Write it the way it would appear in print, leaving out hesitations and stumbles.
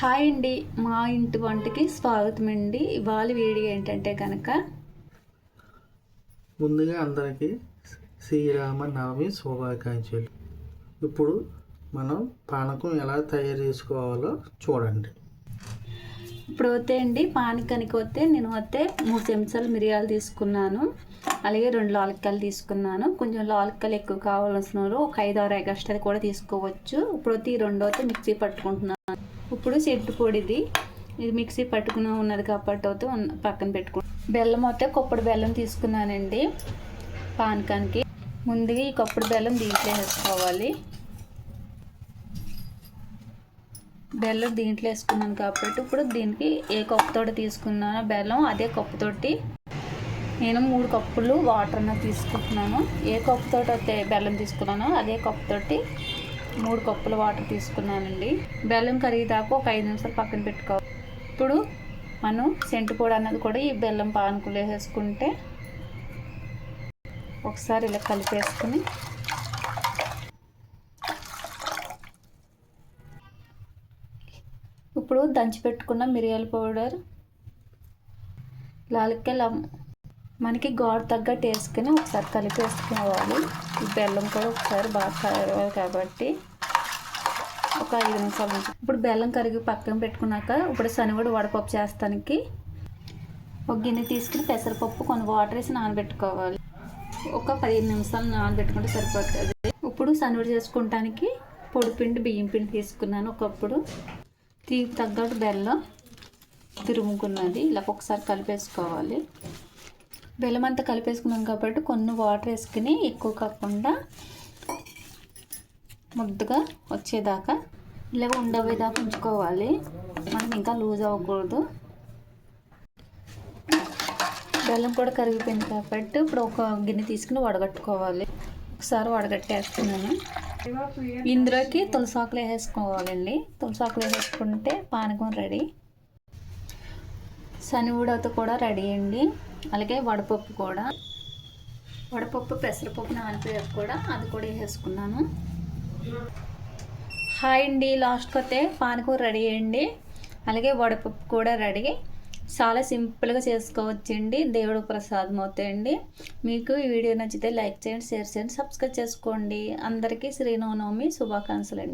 Hi అండి, మా ఇంటి వంటకి స్వాగతం అండి. ఇవాళ వీడియో ఏంటంటే కనుక ముందుగా అందరికీ శ్రీరామనవమి శుభాకాంక్షలు. ఇప్పుడు మనం పానకం ఎలా తయారు చేసుకోవాలో చూడండి. ఇప్పుడు వస్తే అండి పానకానికి వస్తే నేను 3 చెంచాలు మిరియాలు తీసుకున్నాను, అలాగే 2 లాలక్కాయలు తీసుకున్నాను. కొంచెం లాలక్కాయలు ఎక్కువ కావాల్సిన వాళ్ళు ఒక 5-6 ఎగస్ట్రా కూడా తీసుకోవచ్చు. ఇప్పుడు ఈ 2 మిక్సీ పట్టుకుంటున్నాను. ఇప్పుడు చెట్టు పొడిది ఇది మిక్సీ పట్టుకుని ఉన్నది కాబట్టి పక్కన పెట్టుకుంటాను. బెల్లం అయితే కొప్పడి బెల్లం తీసుకున్నానండి పానకానికి. ముందుగా ఈ కొప్పడి బెల్లం దీంట్లో వేసుకోవాలి. బెల్లం దీంట్లో వేసుకున్నాను కాబట్టి ఇప్పుడు దీనికి ఏ కప్పుతోటి తీసుకున్నానో బెల్లం అదే కప్పుతోటి నేను 3 కప్పులు వాటర్ అన్న తీసుకుంటున్నాను. ఏ కప్పుతోటి అయితే బెల్లం తీసుకున్నానో అదే కప్పుతోటి 3 కప్పుల వాటర్ తీసుకున్నానండి. బెల్లం కరిగేదాకా ఒక 5 నిమిషాలు పక్కన పెట్టుకోవాలి. ఇప్పుడు మనం సెంటు పొడి అన్నది కూడా ఈ బెల్లం పానకులు వేసేసుకుంటే ఒకసారి ఇలా కలిపేసుకుని ఇప్పుడు దంచి పెట్టుకున్న మిరియాల పౌడర్, లాలక్కాయలు మనకి ఘాటు తగ్గట్టు వేసుకుని ఒకసారి కలిపేసుకోవాలి. ఈ బెల్లం కూడా ఒకసారి బాగా కరగాలి కాబట్టి ఒక 5 నిమిషాల నుంచి. ఇప్పుడు బెల్లం కరిగి పక్కన పెట్టుకున్నాక ఇప్పుడు శనగడు వడపప్పు చేస్తానికి ఒక గిన్నె తీసుకుని పెసరపప్పు కొన్ని వాటర్ వేసి నానబెట్టుకోవాలి. ఒక 15 నిమిషాలు నానబెట్టుకుంటే సరిపోతుంది. ఇప్పుడు శనగడు చేసుకోవటానికి పొడిపిండి బియ్యం పిండి తీసుకున్నాను. ఒకప్పుడు తీపి తగ్గట్టు బెల్లం తురుముకున్నది ఇలా ఒకసారి కలిపేసుకోవాలి. బెల్లం అంతా కలిపేసుకున్నాం కాబట్టి కొన్ని వాటర్ వేసుకుని ఎక్కువ కాకుండా ముద్దగా వచ్చేదాకా ఇలా ఉండవేదాకా ఉంచుకోవాలి. మనం ఇంకా లూజ్ అవ్వకూడదు. బెల్లం కూడా కరిగిపోయింది కాబట్టి ఇప్పుడు ఒక గిన్నె తీసుకుని వడగట్టుకోవాలి. ఒకసారి వడగట్టేస్తున్నాను. ఇందులోకి తులసాకులు వేసేసుకోవాలండి. తులసాకులు వేసేసుకుంటే పానకం రెడీ. శనగూడతో కూడా రెడీ అండి. అలాగే వడపప్పు పెసరపప్పు నానిపోయాక కూడా అది కూడా వేసేసుకున్నాను. హాయ్ అండి, లాస్ట్కి వస్తే పానకం రెడీ అండి. అలాగే వడపప్పు కూడా రెడీ. చాలా సింపుల్గా చేసుకోవచ్చండి. దేవుడు ప్రసాదం అవుతాయండి. మీకు ఈ వీడియో నచ్చితే లైక్ చేయండి, షేర్ చేయండి, సబ్స్క్రైబ్ చేసుకోండి. అందరికీ శ్రీరామనవమి శుభాకాంక్షలు అండి.